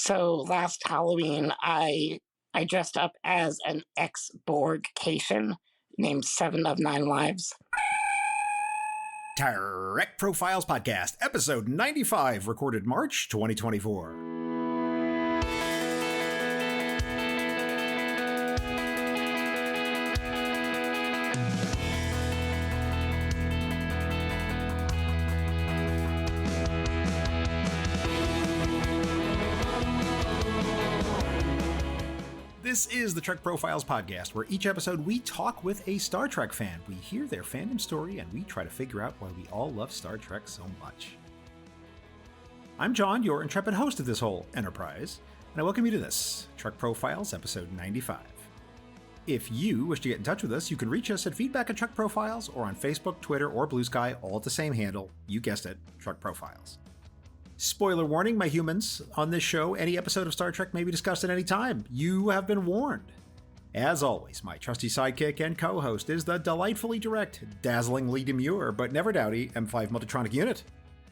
So last Halloween, I dressed up as an ex-Borg-cation named Seven of Nine Lives. Trek Profiles Podcast, episode 95, recorded March 2024. This is the Trek Profiles Podcast, where each episode we talk with a Star Trek fan. We hear their fandom story and we try to figure out why we all love Star Trek so much. I'm John, your intrepid host of this whole enterprise, and I welcome you to this, Trek Profiles, episode 95. If you wish to get in touch with us, you can reach us at feedback@TrekProfiles or on Facebook, Twitter, or Blue Sky, all at the same handle. You guessed it, Trek Profiles. Spoiler warning, my humans. On this show, any episode of Star Trek may be discussed at any time. You have been warned. As always, my trusty sidekick and co-host is the delightfully direct, dazzlingly demure, but never dowdy M5 Multitronic unit.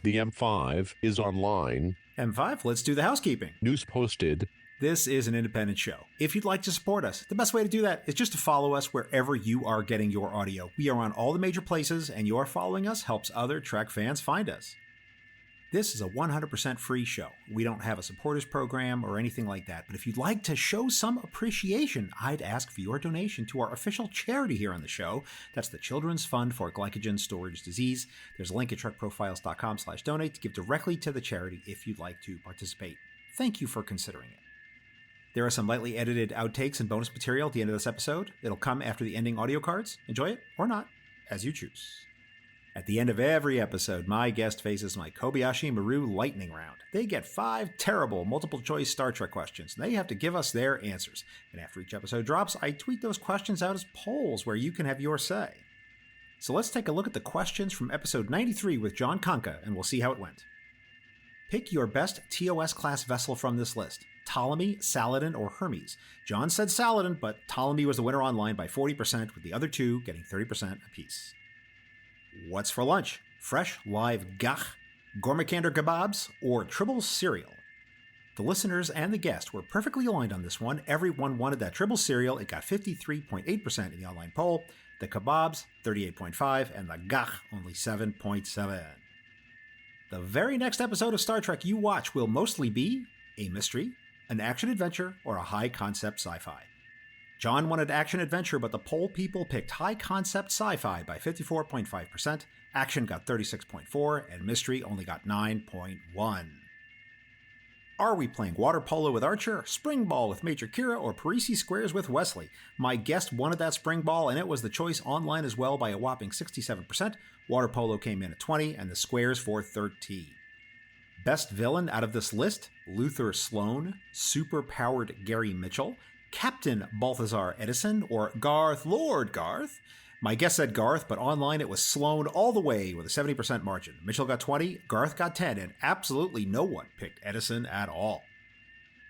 The M5 is online. M5, let's do the housekeeping. News posted. This is an independent show. If you'd like to support us, the best way to do that is just to follow us wherever you are getting your audio. We are on all the major places, and your following us helps other Trek fans find us. This is a 100% free show. We don't have a supporters program or anything like that, but if you'd like to show some appreciation, I'd ask for your donation to our official charity here on the show. That's the Children's Fund for Glycogen Storage Disease. There's a link at trekprofiles.com/donate to give directly to the charity if you'd like to participate. Thank you for considering it. There are some lightly edited outtakes and bonus material at the end of this episode. It'll come after the ending audio cards. Enjoy it or not, as you choose. At the end of every episode, my guest faces my Kobayashi Maru lightning round. They get 5 terrible multiple-choice Star Trek questions, and they have to give us their answers. And after each episode drops, I tweet those questions out as polls where you can have your say. So let's take a look at the questions from episode 93 with John Conca, and we'll see how it went. Pick your best TOS-class vessel from this list. Ptolemy, Saladin, or Hermes. John said Saladin, but Ptolemy was the winner online by 40%, with the other two getting 30% apiece. What's for lunch? Fresh, live gach, gourmet-kander kebabs, or Tribble cereal? The listeners and the guest were perfectly aligned on this one. Everyone wanted that Tribble cereal. It got 53.8% in the online poll. The kebabs, 38.5%, and the gach, only 7.7%. The very next episode of Star Trek you watch will mostly be a mystery, an action-adventure, or a high-concept sci-fi. John wanted action-adventure, but the poll people picked high-concept sci-fi by 54.5%, action got 36.4%, and mystery only got 9.1%. Are we playing water polo with Archer, spring ball with Major Kira, or Parisi squares with Wesley? My guest wanted that spring ball, and it was the choice online as well by a whopping 67%. Water polo came in at 20%, and the squares for 13%. Best villain out of this list, Luther Sloan, super-powered Gary Mitchell, Captain Balthazar Edison, or Garth, Lord Garth. My guess said Garth, but online it was Sloan all the way with a 70% margin. Mitchell got 20, Garth got 10, and absolutely no one picked Edison at all.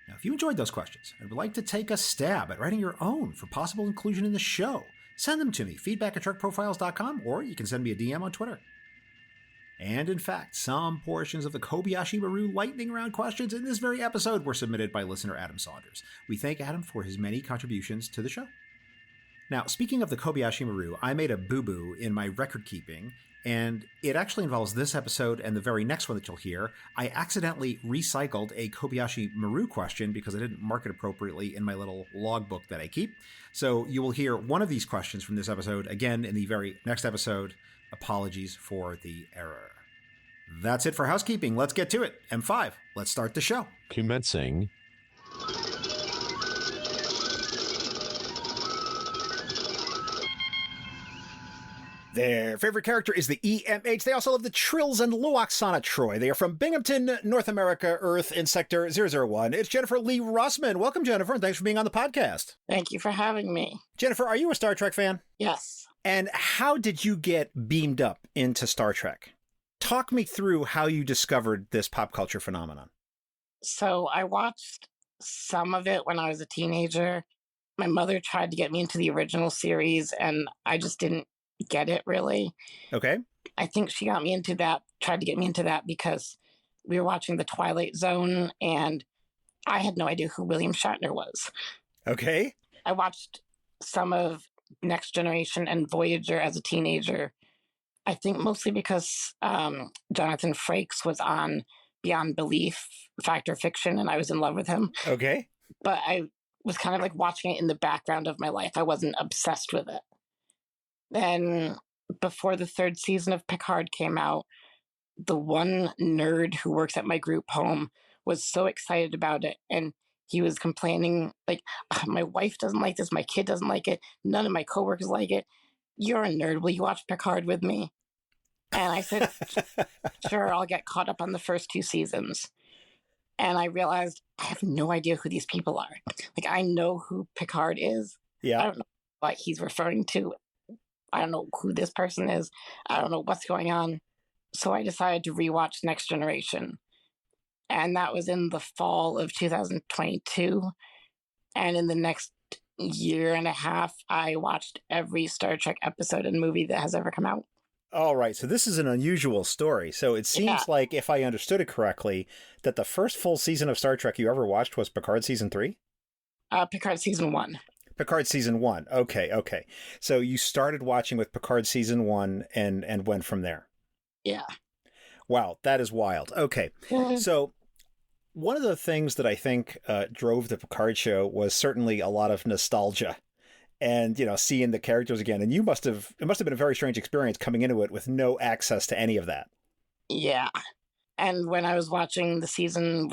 Now, if you enjoyed those questions and would like to take a stab at writing your own for possible inclusion in the show, send them to me, feedback@trekprofiles.com, or you can send me a DM on Twitter. And in fact, some portions of the Kobayashi Maru lightning round questions in this very episode were submitted by listener Adam Saunders. We thank Adam for his many contributions to the show. Now, speaking of the Kobayashi Maru, I made a boo-boo in my record keeping, and it actually involves this episode and the very next one that you'll hear. I accidentally recycled a Kobayashi Maru question because I didn't mark it appropriately in my little logbook that I keep. So you will hear one of these questions from this episode again in the very next episode. Apologies for the error. That's it for housekeeping. Let's get to it. M5, let's start the show. Commencing. Their favorite character is the EMH. They also love the Trills and Luoxana Troy. They are from Binghamton, North America, Earth, in Sector 001. It's Jennifer Lee Rossman. Welcome, Jennifer, and thanks for being on the podcast. Thank you for having me. Jennifer, are you a Star Trek fan? Yes. And how did you get beamed up into Star Trek? Talk me through how you discovered this pop culture phenomenon. So I watched some of it when I was a teenager. My mother tried to get me into the original series, and I just didn't get it, really. Okay. I think she got me into that, tried to get me into that because we were watching The Twilight Zone, and I had no idea who William Shatner was. Okay. I watched some of Next Generation and Voyager as a teenager. I think mostly because Jonathan Frakes was on Beyond Belief, Fact or Fiction, and I was in love with him. Okay. But I was kind of like watching it in the background of my life. I wasn't obsessed with it. Then, before the third season of Picard came out, the one nerd who works at my group home was so excited about it. And he was complaining, like, my wife doesn't like this, my kid doesn't like it, none of my coworkers like it. You're a nerd. Will you watch Picard with me? And I said, sure, I'll get caught up on the first two seasons. And I realized I have no idea who these people are. Like, I know who Picard is. Yeah. I don't know what he's referring to. I don't know who this person is. I don't know what's going on. So I decided to rewatch Next Generation. And that was in the fall of 2022. And in the next year and a half, I watched every Star Trek episode and movie that has ever come out. All right. So this is an unusual story. So it seems like, if I understood it correctly, that the first full season of Star Trek you ever watched was Picard season 3? Picard season 1. Picard season 1. Okay. Okay. So you started watching with Picard season 1 and went from there. Yeah. Wow. That is wild. Okay. So one of the things that I think drove the Picard show was certainly a lot of nostalgia. And, seeing the characters again. And it must have been a very strange experience coming into it with no access to any of that. Yeah. And when I was watching the season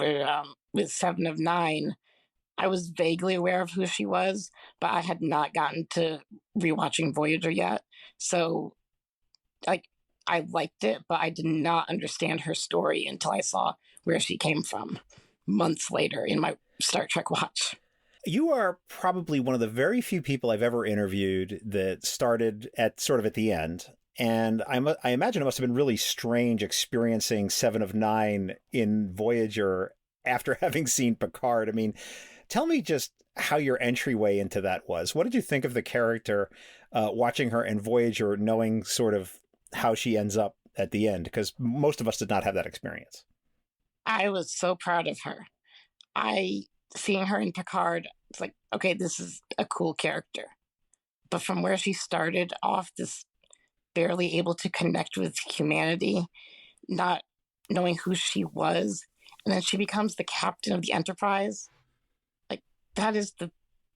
with 7 of 9, I was vaguely aware of who she was, but I had not gotten to rewatching Voyager yet. So, like, I liked it, but I did not understand her story until I saw where she came from months later in my Star Trek watch. You are probably one of the very few people I've ever interviewed that started at the end. And I imagine it must have been really strange experiencing 7 of 9 in Voyager after having seen Picard. I mean, tell me just how your entryway into that was. What did you think of the character watching her in Voyager, knowing sort of how she ends up at the end? Because most of us did not have that experience. I was so proud of her. Seeing her in Picard, it's like, okay, this is a cool character. But from where she started off, this barely able to connect with humanity, not knowing who she was, and then she becomes the captain of the Enterprise. Like, that is the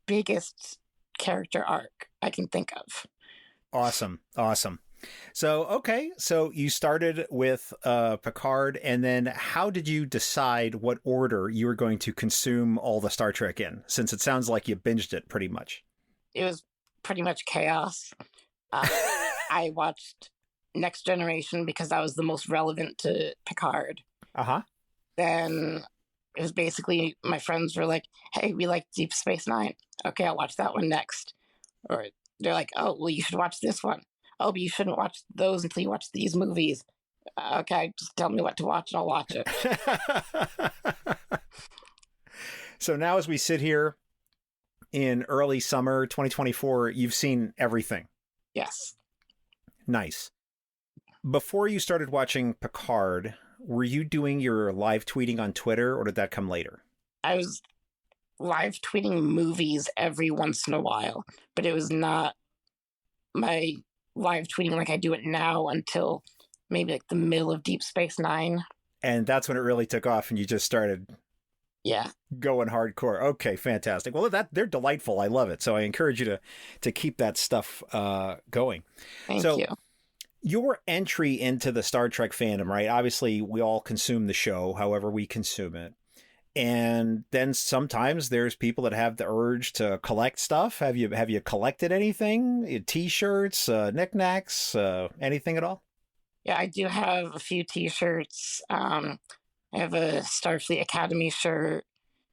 biggest character arc I can think of. Awesome. So, okay. So you started with Picard, and then how did you decide what order you were going to consume all the Star Trek in, since it sounds like you binged it pretty much? It was pretty much chaos. I watched Next Generation because that was the most relevant to Picard. Uh-huh. Then it was basically, my friends were like, hey, we like Deep Space Nine. Okay, I'll watch that one next. Or they're like, oh, well, you should watch this one. Oh, but you shouldn't watch those until you watch these movies. Okay, just tell me what to watch and I'll watch it. So now as we sit here in early summer 2024, you've seen everything. Yes. Nice. Before you started watching Picard, were you doing your live tweeting on Twitter, or did that come later? I was live tweeting movies every once in a while, but it was not my live tweeting like I do it now until maybe like the middle of Deep Space Nine. And that's when it really took off and you just started going hardcore. Okay, fantastic. Well, they're delightful. I love it. So I encourage you to keep that stuff going. Thank you. Your entry into the Star Trek fandom, right? Obviously, we all consume the show, however we consume it. And then sometimes there's people that have the urge to collect stuff. Have you collected anything? T-shirts, knickknacks, anything at all? Yeah, I do have a few T-shirts. I have a Starfleet Academy shirt,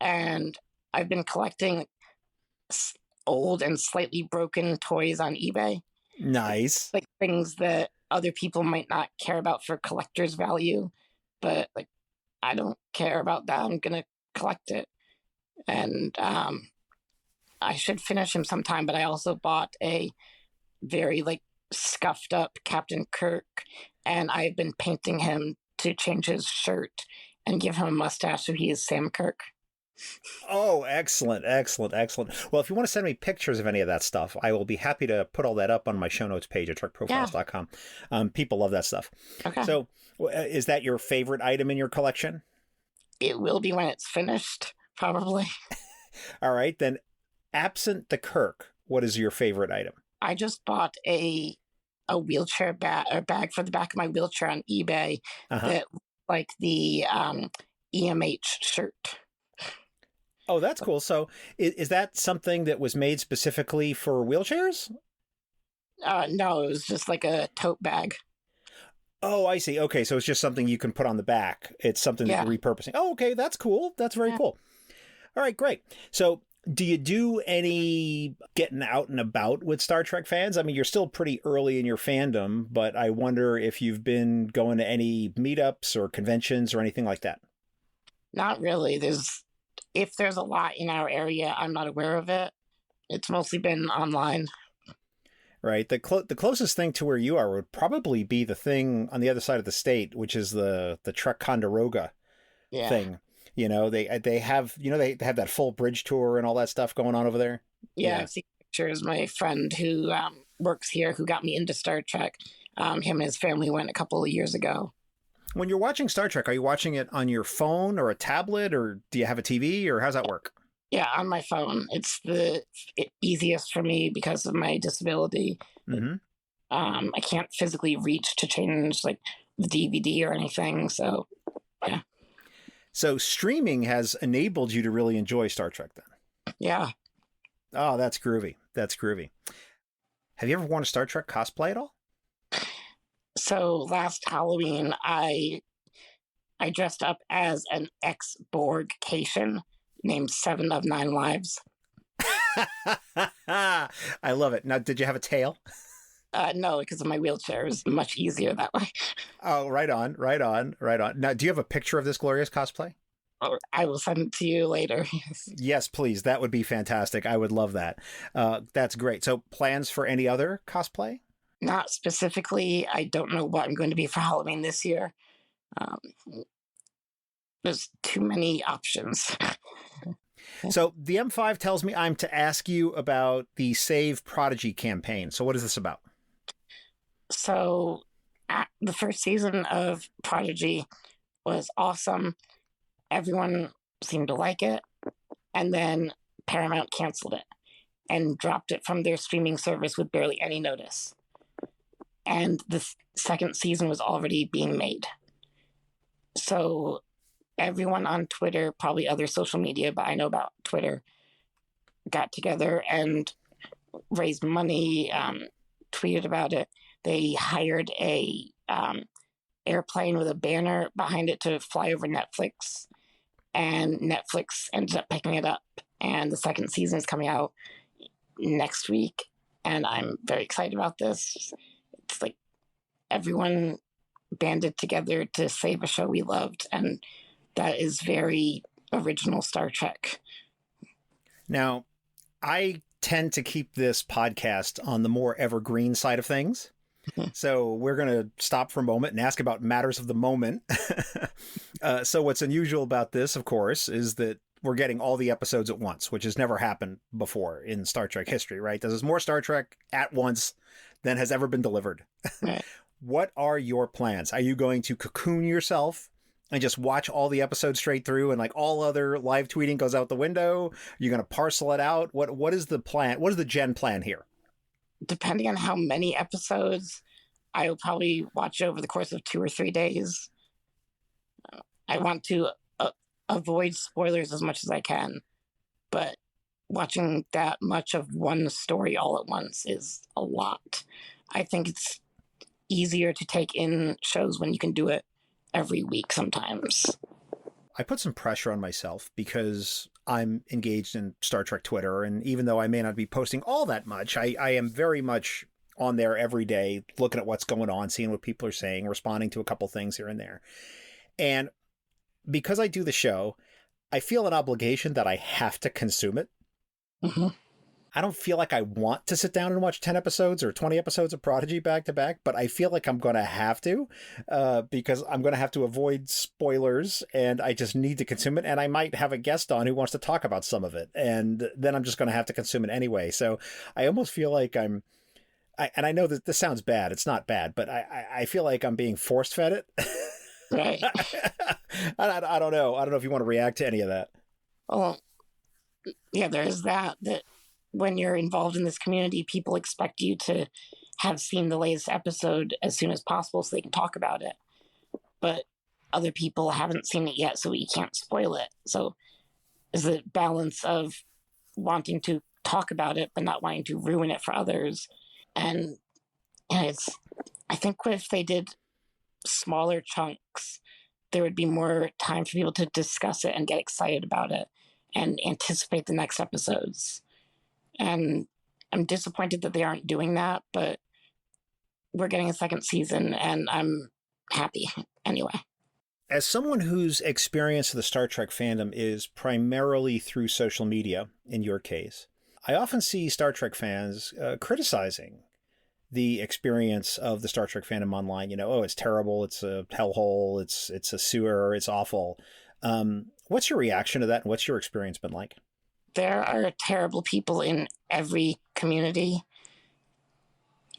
and I've been collecting old and slightly broken toys on eBay. Nice. Like things that other people might not care about for collector's value, but like I don't care about that. I'm gonna collect it, and I should finish him sometime. But I also bought a very like scuffed up Captain Kirk, and I've been painting him to change his shirt and give him a mustache so he is Sam Kirk. Oh, excellent, excellent, excellent. Well, if you want to send me pictures of any of that stuff, I will be happy to put all that up on my show notes page at Yeah. trekprofiles.com. People love that stuff. Okay. So, is that your favorite item in your collection? It will be when it's finished, probably. All right, then, absent the Kirk, what is your favorite item? I just bought a wheelchair bag or bag for the back of my wheelchair on eBay Uh-huh. that like the EMH shirt. Oh, that's cool. So, is that something that was made specifically for wheelchairs? No, it was just like a tote bag. Oh, I see. Okay, so it's just something you can put on the back. It's something that Yeah. you're repurposing. Oh, okay, that's cool. That's very Yeah. cool. All right, great. So, do you do any getting out and about with Star Trek fans? I mean, you're still pretty early in your fandom, but I wonder if you've been going to any meetups or conventions or anything like that. Not really. If there's a lot in our area, I'm not aware of it. It's mostly been online. Right. The closest thing to where you are would probably be the thing on the other side of the state, which is the Trek Condoroga Yeah. thing. They have they have that full bridge tour and all that stuff going on over there. Yeah, I've seen pictures. My friend who works here, who got me into Star Trek, him and his family went a couple of years ago. When you're watching Star Trek, are you watching it on your phone or a tablet, or do you have a TV, or how's that work? Yeah, on my phone. It's the easiest for me because of my disability. Mm-hmm. I can't physically reach to change like the DVD or anything. So, yeah. So streaming has enabled you to really enjoy Star Trek then. Yeah. Oh, that's groovy. That's groovy. Have you ever worn a Star Trek cosplay at all? So last Halloween, I dressed up as an ex-Borg Cation named Seven of Nine Lives. I love it. Now, did you have a tail? No, because of my wheelchair. It was much easier that way. Oh, right on, right on, right on. Now, do you have a picture of this glorious cosplay? Or I will send it to you later. Yes, please. That would be fantastic. I would love that. That's great. So, plans for any other cosplay? Not specifically. I don't know what I'm going to be for Halloween this year. Um, there's too many options. So, the M5 tells me I'm to ask you about the Save Prodigy campaign. So, what is this about? So, the first season of Prodigy was awesome. Everyone seemed to like it. And then Paramount canceled it and dropped it from their streaming service with barely any notice. And the second season was already being made. So everyone on Twitter, probably other social media, but I know about Twitter, got together and raised money, tweeted about it. They hired a airplane with a banner behind it to fly over Netflix, and Netflix ended up picking it up. And the second season is coming out next week, and I'm very excited about this. It's like everyone banded together to save a show we loved, and that is very original Star Trek. Now, I tend to keep this podcast on the more evergreen side of things. So we're going to stop for a moment and ask about matters of the moment. So what's unusual about this, of course, is that we're getting all the episodes at once, which has never happened before in Star Trek history, right? There's more Star Trek at once than has ever been delivered. Right. What are your plans? Are you going to cocoon yourself and just watch all the episodes straight through, and like all other live tweeting goes out the window? You're going to parcel it out? What is the plan? What is the Jen plan here? Depending on how many episodes, I will probably watch over the course of 2 or 3 days. I want to avoid spoilers as much as I can, but watching that much of one story all at once is a lot. I think it's easier to take in shows when you can do it every week sometimes. I put some pressure on myself because I'm engaged in Star Trek Twitter, and even though I may not be posting all that much, I am very much on there every day, looking at what's going on, seeing what people are saying, responding to a couple things here and there. And because I do the show, I feel an obligation that I have to consume it. Mm-hmm. I don't feel like I want to sit down and watch 10 episodes or 20 episodes of Prodigy back to back, but I feel like I'm going to have to, because I'm going to have to avoid spoilers, and I just need to consume it. And I might have a guest on who wants to talk about some of it, and then I'm just going to have to consume it anyway. So I almost feel like and I know that this sounds bad. It's not bad, but I feel like I'm being force fed it. Right. I don't know. I don't know if you want to react to any of that. Well, yeah, there's that when you're involved in this community, people expect you to have seen the latest episode as soon as possible so they can talk about it. But other people haven't seen it yet, so you can't spoil it. So is a balance of wanting to talk about it, but not wanting to ruin it for others. And I think if they did smaller chunks, there would be more time for people to discuss it and get excited about it and anticipate the next episodes. And I'm disappointed that they aren't doing that, but we're getting a second season and I'm happy anyway. As someone whose experience of the Star Trek fandom is primarily through social media, in your case, I often see Star Trek fans criticizing the experience of the Star Trek fandom online. Oh, it's terrible, it's a hellhole, it's a sewer, it's awful. What's your reaction to that, and what's your experience been like? There are terrible people in every community.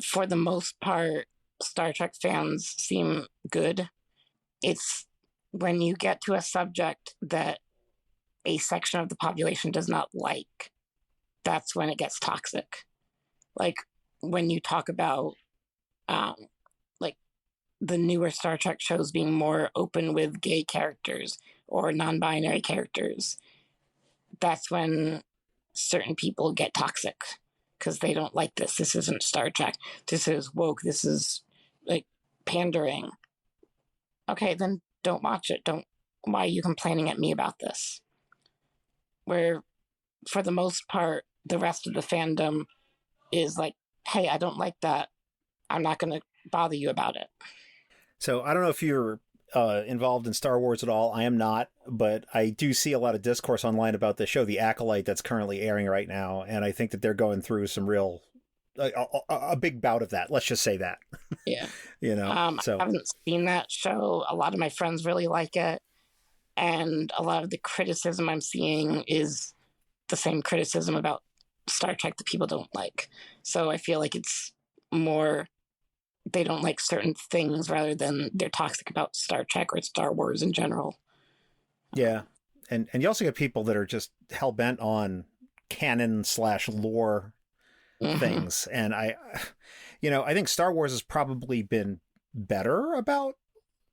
For the most part, Star Trek fans seem good. It's when you get to a subject that a section of the population does not like, that's when it gets toxic. Like when you talk about like the newer Star Trek shows being more open with gay characters or non-binary characters, that's when certain people get toxic because they don't like this. This isn't Star Trek. This is woke. This is like pandering. Okay, then don't watch it. Why are you complaining at me about this? Where for the most part, the rest of the fandom is like, hey, I don't like that. I'm not going to bother you about it. So I don't know if you're involved in Star Wars at all. I am not, but I do see a lot of discourse online about the show, The Acolyte, that's currently airing right now. And I think that they're going through some real, a big bout of that. Let's just say that. Yeah. So I haven't seen that show. A lot of my friends really like it. And a lot of the criticism I'm seeing is the same criticism about Star Trek that people don't like. So I feel like it's more they don't like certain things rather than they're toxic about Star Trek or Star Wars in general. Yeah. And you also get people that are just hell-bent on canon/lore things. And I think Star Wars has probably been better about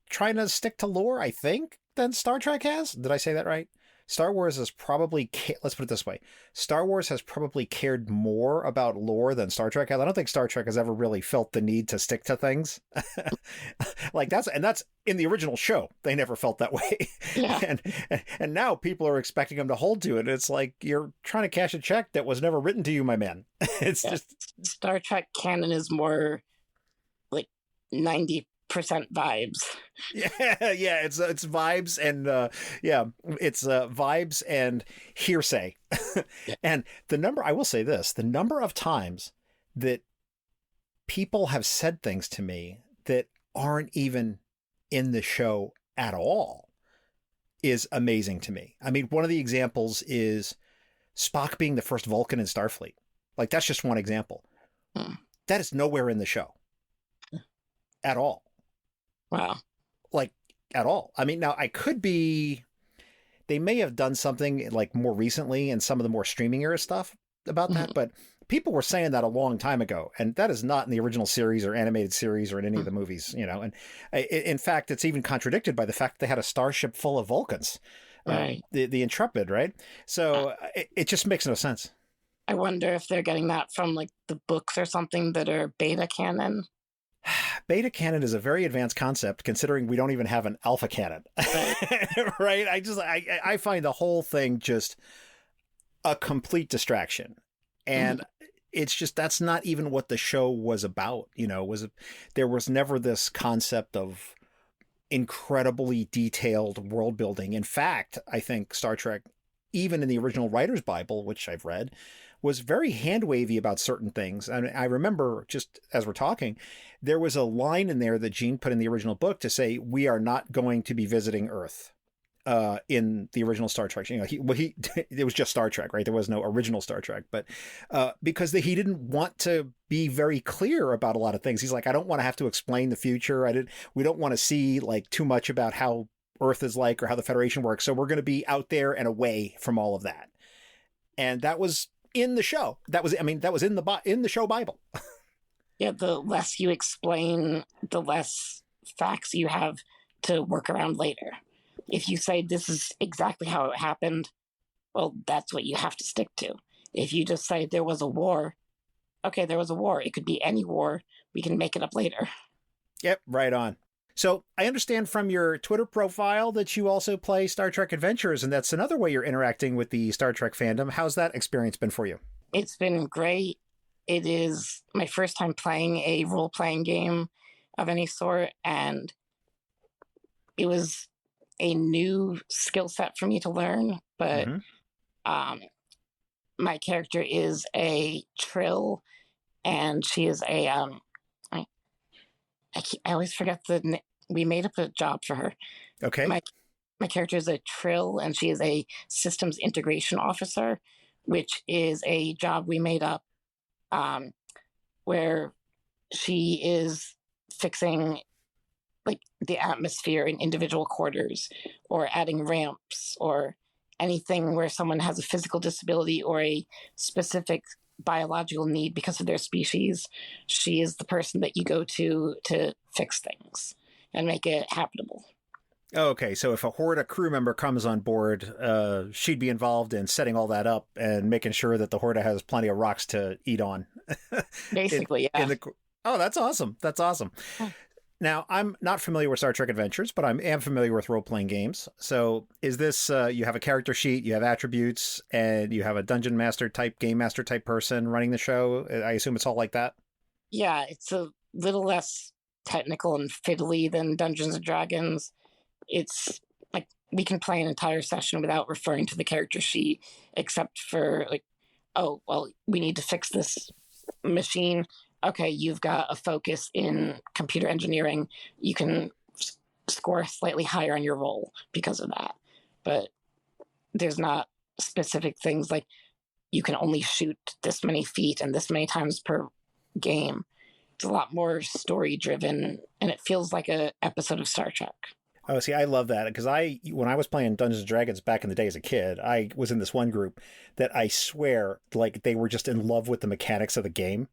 trying to stick to lore, I think, than Star Trek has. Did I say that right? Star Wars has probably, let's put it this way, Star Wars has probably cared more about lore than Star Trek has. I don't think Star Trek has ever really felt the need to stick to things. Like that's in the original show, they never felt that way. Yeah. And now people are expecting them to hold to it. It's like you're trying to cash a check that was never written to you, my man. It's just Star Trek canon is more like 90% vibes. Yeah, it's vibes and it's vibes and hearsay. And I will say this, the number of times that people have said things to me that aren't even in the show at all is amazing to me. I mean, one of the examples is Spock being the first Vulcan in Starfleet. Like, that's just one example. That is nowhere in the show at all. Wow. Like, at all. I mean, now they may have done something like more recently in some of the more streaming era stuff about that, but people were saying that a long time ago, and that is not in the original series or animated series or in any of the movies, and in fact, it's even contradicted by the fact that they had a starship full of Vulcans, right? The Intrepid, right? So it just makes no sense. I wonder if they're getting that from like the books or something that are beta canon. Beta canon is a very advanced concept considering we don't even have an alpha canon. Right? I find the whole thing just a complete distraction. And it's just, that's not even what the show was about. There was never this concept of incredibly detailed world building. In fact, I think Star Trek even in the original Writer's Bible, which I've read, was very hand-wavy about certain things. And I remember, just as we're talking, there was a line in there that Gene put in the original book to say, we are not going to be visiting Earth. In the original Star Trek, it was just Star Trek, right? There was no original Star Trek, but because he didn't want to be very clear about a lot of things. He's like, I don't want to have to explain the future. We don't want to see like too much about how Earth is like or how the Federation works. So we're going to be out there and away from all of that. And that was in the show. That was in the show Bible. Yeah, the less you explain, the less facts you have to work around later. If you say this is exactly how it happened, well, that's what you have to stick to. If you just say there was a war, okay, there was a war. It could be any war. We can make it up later. Yep, right on. So I understand from your Twitter profile that you also play Star Trek Adventures, and that's another way you're interacting with the Star Trek fandom. How's that experience been for you? It's been great. It is my first time playing a role-playing game of any sort, and it was a new skill set for me to learn, but my character is a Trill, and she is a I always forget we made up a job for her. Okay. My character is a Trill, and she is a systems integration officer, which is a job we made up where she is fixing like the atmosphere in individual quarters, or adding ramps, or anything where someone has a physical disability or a specific biological need because of their species. She is the person that you go to fix things and make it habitable. Okay, so if a Horta crew member comes on board, she'd be involved in setting all that up and making sure that the Horta has plenty of rocks to eat on. Basically, yeah. Oh, that's awesome. That's awesome. Now, I'm not familiar with Star Trek Adventures, but I am familiar with role-playing games. So is this, you have a character sheet, you have attributes, and you have a dungeon master type, game master type person running the show? I assume it's all like that? Yeah, it's a little less technical and fiddly than Dungeons & Dragons. It's like we can play an entire session without referring to the character sheet, except for like, oh, well, we need to fix this machine. Okay, you've got a focus in computer engineering. You can score slightly higher on your roll because of that. But there's not specific things like you can only shoot this many feet and this many times per game. It's a lot more story driven, and it feels like an episode of Star Trek. Oh, see, I love that because when I was playing Dungeons & Dragons back in the day as a kid, I was in this one group that I swear, like, they were just in love with the mechanics of the game.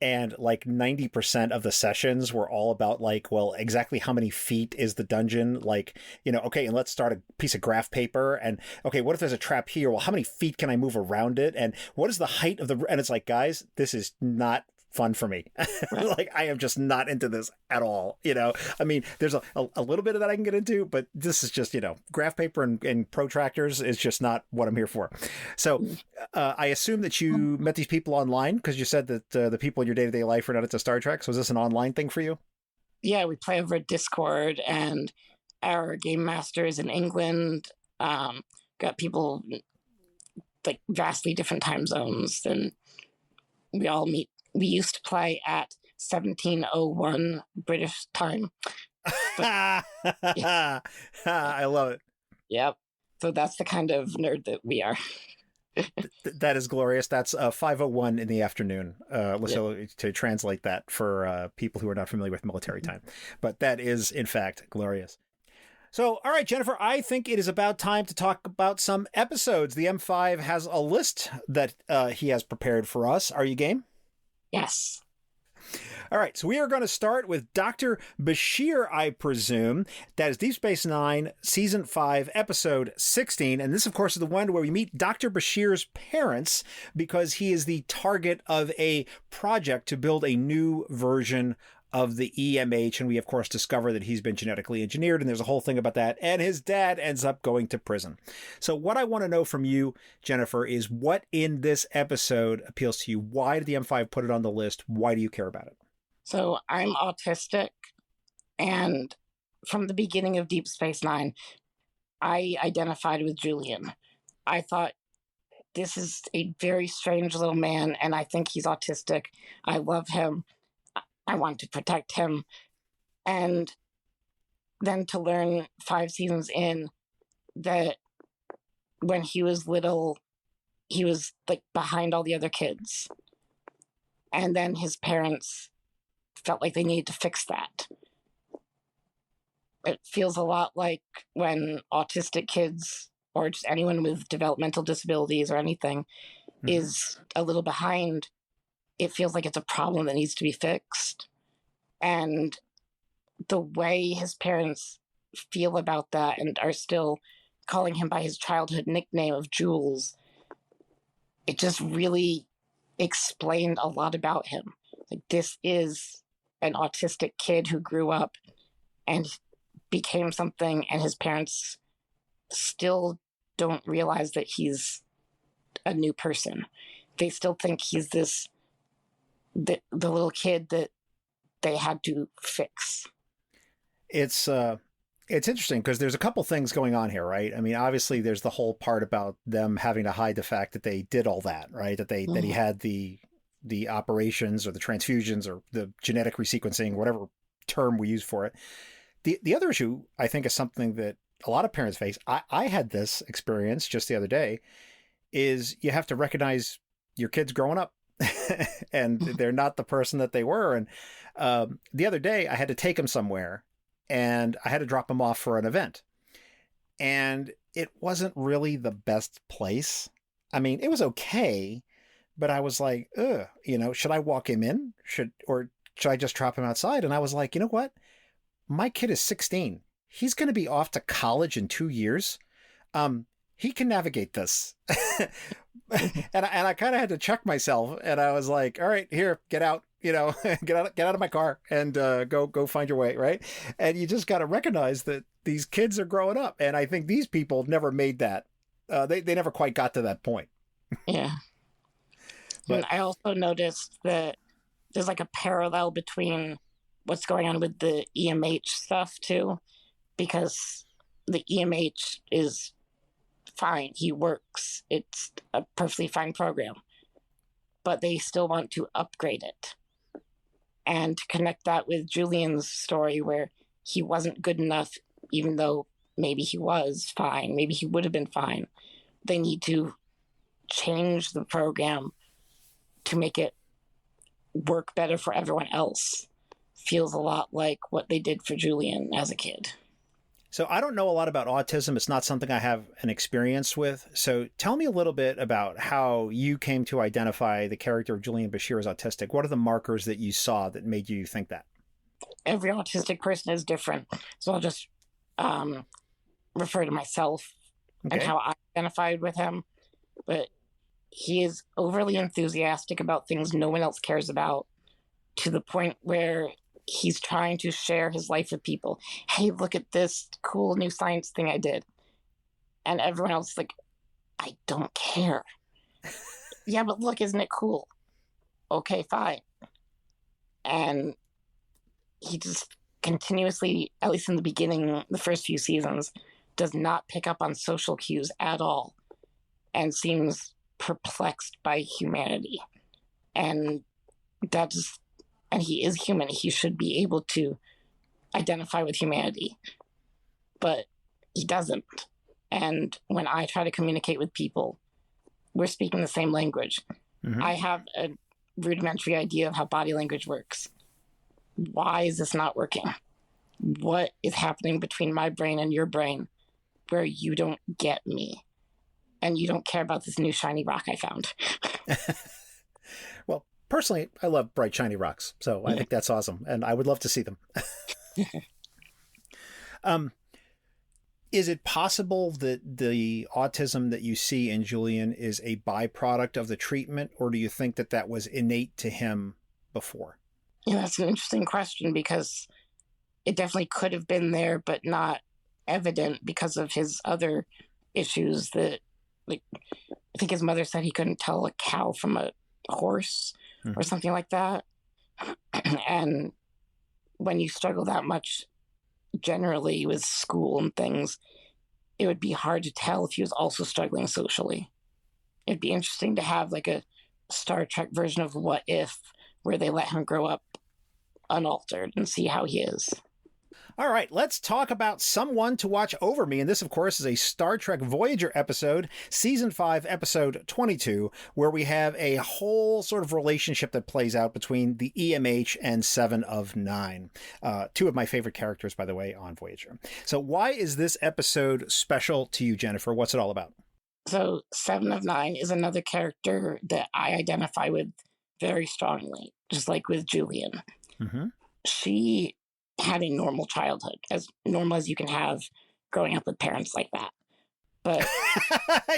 And like 90% of the sessions were all about like, well, exactly how many feet is the dungeon? Like, okay, and let's start a piece of graph paper. And okay, what if there's a trap here? Well, how many feet can I move around it? And what is the height of and it's like, guys, this is not fun for me. Like, I am just not into this at all. I mean, there's a little bit of that I can get into, but this is just, graph paper and protractors is just not what I'm here for. So I assume that you met these people online because you said that the people in your day-to-day life are not into Star Trek. So is this an online thing for you? Yeah, we play over Discord, and our game master is in England. Got people like vastly different time zones, and we all meet. We used to play at 17:01 British time. But, yeah. I love it. Yep. So that's the kind of nerd that we are. That is glorious. That's 5:01 in the afternoon. So to translate that for people who are not familiar with military time. But that is, in fact, glorious. So, all right, Jennifer, I think it is about time to talk about some episodes. The M5 has a list that he has prepared for us. Are you game? Yes. All right, so we are going to start with Dr. Bashir, I presume. That is Deep Space Nine, Season 5, Episode 16. And this, of course, is the one where we meet Dr. Bashir's parents because he is the target of a project to build a new version of the EMH. And we, of course, discover that he's been genetically engineered, and there's a whole thing about that. And his dad ends up going to prison. So what I want to know from you, Jennifer, is what in this episode appeals to you? Why did the M5 put it on the list? Why do you care about it? So I'm autistic, and from the beginning of Deep Space Nine, I identified with Julian. I thought, this is a very strange little man, and I think he's autistic. I love him. I want to protect him. And then to learn 5 seasons in that when he was little, he was like behind all the other kids. And then his parents felt like they needed to fix that. It feels a lot like when autistic kids or just anyone with developmental disabilities or anything is a little behind. It feels like it's a problem that needs to be fixed. And the way his parents feel about that and are still calling him by his childhood nickname of Jules, it just really explained a lot about him. Like, this is an autistic kid who grew up and became something, and his parents still don't realize that he's a new person. They still think he's the little kid that they had to fix. It's interesting because there's a couple things going on here, right? I mean, obviously there's the whole part about them having to hide the fact that they did all that, right? That he had the operations or the transfusions or the genetic resequencing, whatever term we use for it. The other issue, I think, is something that a lot of parents face. I had this experience just the other day, is you have to recognize your kids growing up and they're not the person that they were. And the other day I had to take them somewhere and I had to drop them off for an event. And it wasn't really the best place. I mean, it was okay, but I was like, ugh, should I walk him in? Should I just drop him outside? And I was like, you know what? My kid is 16. He's going to be off to college in 2 years. He can navigate this. and I kind of had to check myself, and I was like, all right, here, get out, get out of my car and go find your way. Right. And you just got to recognize that these kids are growing up. And I think these people never made that. They never quite got to that point. Yeah. But and I also noticed that there's like a parallel between what's going on with the EMH stuff too, because the EMH is fine. He works. It's a perfectly fine program, but they still want to upgrade it. And to connect that with Julian's story where he wasn't good enough, even though maybe he was fine, maybe he would have been fine. They need to change the program to make it work better for everyone else. Feels a lot like what they did for Julian as a kid. So I don't know a lot about autism. It's not something I have an experience with. So tell me a little bit about how you came to identify the character of Julian Bashir as autistic. What are the markers that you saw that made you think that? Every autistic person is different. So I'll just refer to myself and how I identified with him. But he is overly enthusiastic about things no one else cares about, to the point where he's trying to share his life with people. Hey, look at this cool new science thing I did. And everyone else is like, I don't care. Yeah, but look, isn't it cool? Okay, fine. And he just continuously, at least in the beginning, the first few seasons, does not pick up on social cues at all and seems perplexed by humanity. And that's, and he is human. He should be able to identify with humanity, but he doesn't. And when I try to communicate with people, we're speaking the same language. Mm-hmm. I have a rudimentary idea of how body language works. Why is this not working? What is happening between my brain and your brain where you don't get me? And you don't care about this new shiny rock I found. Well, personally, I love bright, shiny rocks. So I think that's awesome. And I would love to see them. Is it possible that the autism that you see in Julian is a byproduct of the treatment? Or do you think that that was innate to him before? Yeah, that's an interesting question, because it definitely could have been there, but not evident because of his other issues that, like, I think his mother said he couldn't tell a cow from a horse or something like that. And when you struggle that much generally with school and things, it would be hard to tell if he was also struggling socially. It'd be interesting to have like a Star Trek version of What If, where they let him grow up unaltered and see how he is. All right, let's talk about Someone to Watch Over Me. And this, of course, is a Star Trek Voyager episode, Season 5, Episode 22, where we have a whole sort of relationship that plays out between the EMH and Seven of Nine. Two of my favorite characters, by the way, on Voyager. So why is this episode special to you, Jennifer? What's it all about? So Seven of Nine is another character that I identify with very strongly, just like with Julian. Mm-hmm. She had a normal childhood, as normal as you can have growing up with parents like that. But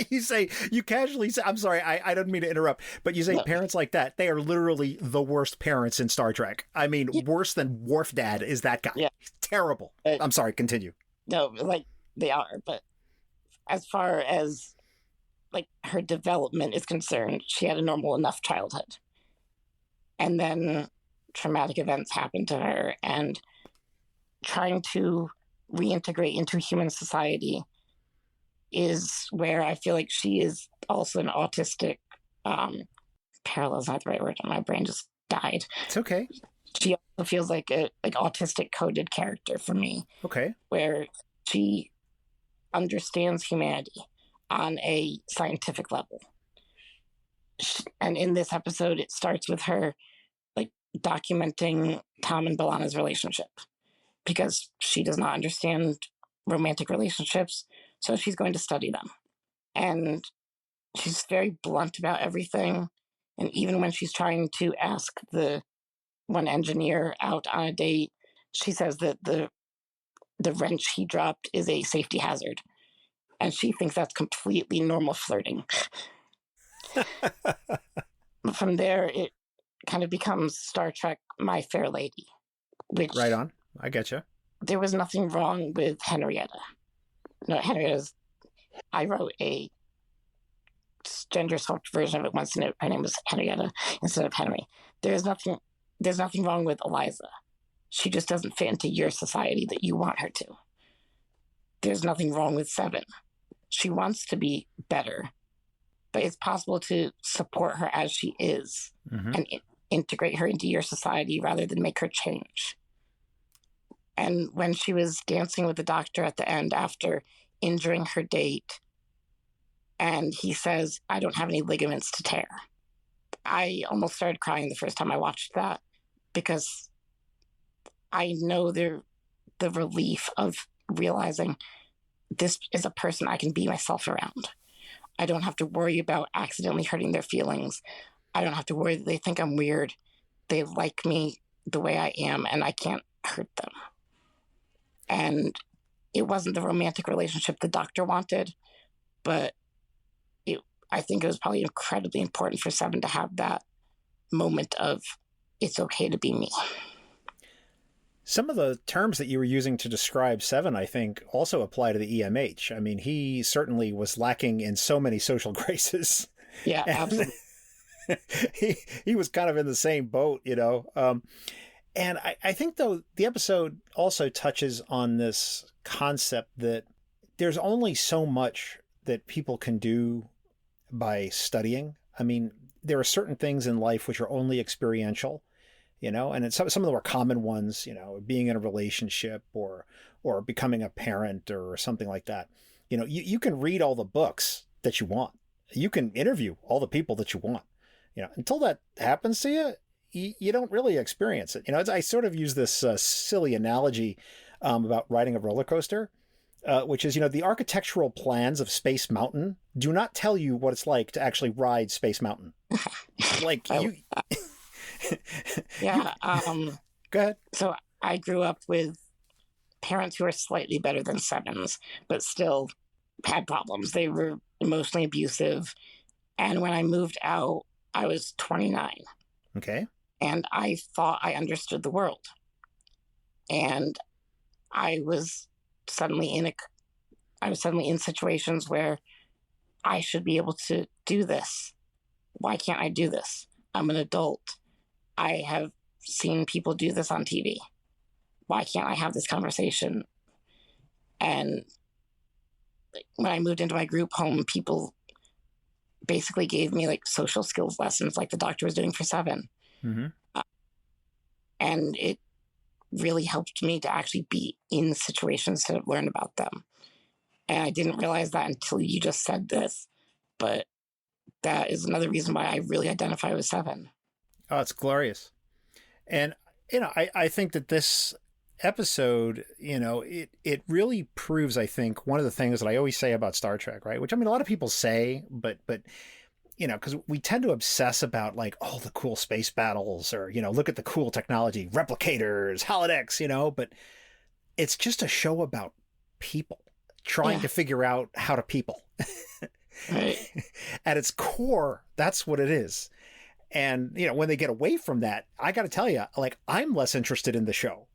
you casually say, I'm sorry, I don't mean to interrupt, but you say parents like that. They are literally the worst parents in Star Trek. I mean, worse than Worf Dad is that guy. Yeah. He's terrible. I'm sorry, continue. No, like they are. But as far as like her development is concerned, she had a normal enough childhood. And then traumatic events happened to her, and trying to reintegrate into human society is where I feel like she is also an autistic, parallel is not the right word, my brain just died. It's okay. She also feels like a autistic coded character for me. Okay. Where she understands humanity on a scientific level. And in this episode, it starts with her like documenting Tom and B'Elanna's relationship, because she does not understand romantic relationships, so she's going to study them. And she's very blunt about everything. And even when she's trying to ask the one engineer out on a date, she says that the wrench he dropped is a safety hazard. And she thinks that's completely normal flirting. From there, it kind of becomes Star Trek My Fair Lady. Which, right on. I get you. There was nothing wrong with Henrietta. No, I wrote a gender swapped version of it once, and her name was Henrietta instead of Henry. There's nothing wrong with Eliza. She just doesn't fit into your society that you want her to. There's nothing wrong with Seven. She wants to be better, but it's possible to support her as she is, mm-hmm. and integrate her into your society rather than make her change. And when she was dancing with the doctor at the end after injuring her date, and he says, "I don't have any ligaments to tear," I almost started crying the first time I watched that, because I know the relief of realizing this is a person I can be myself around. I don't have to worry about accidentally hurting their feelings. I don't have to worry that they think I'm weird. They like me the way I am, and I can't hurt them. And it wasn't the romantic relationship the doctor wanted, but I think it was probably incredibly important for Seven to have that moment of, it's okay to be me. Some of the terms that you were using to describe Seven, I think, also apply to the EMH. I mean, he certainly was lacking in so many social graces. Yeah, absolutely. he was kind of in the same boat, you know. And I think, though, the episode also touches on this concept that there's only so much that people can do by studying. I mean, there are certain things in life which are only experiential, you know, and some of them are common ones, you know, being in a relationship or becoming a parent or something like that. You know, you can read all the books that you want. You can interview all the people that you want. You know, until that happens to you, you don't really experience it. You know, I sort of use this silly analogy about riding a roller coaster, which is, you know, the architectural plans of Space Mountain do not tell you what it's like to actually ride Space Mountain. Like you. Yeah. Go ahead. So I grew up with parents who were slightly better than Sevens, but still had problems. They were emotionally abusive. And when I moved out, I was 29. Okay. And I thought I understood the world. And I was suddenly in situations where I should be able to do this. Why can't I do this? I'm an adult. I have seen people do this on TV. Why can't I have this conversation? And when I moved into my group home, people basically gave me like social skills lessons like the doctor was doing for Seven. Mm-hmm. And it really helped me to actually be in situations to learn about them. And I didn't realize that until you just said this. But that is another reason why I really identify with Seven. Oh, it's glorious. And, I think that this episode, it really proves, I think, one of the things that I always say about Star Trek, right? Which, I mean, a lot of people say, but because we tend to obsess about like, oh, the cool space battles or, look at the cool technology, replicators, holodecks, but it's just a show about people trying to figure out how to people. Right. At its core, that's what it is. And, when they get away from that, I got to tell you, like, I'm less interested in the show.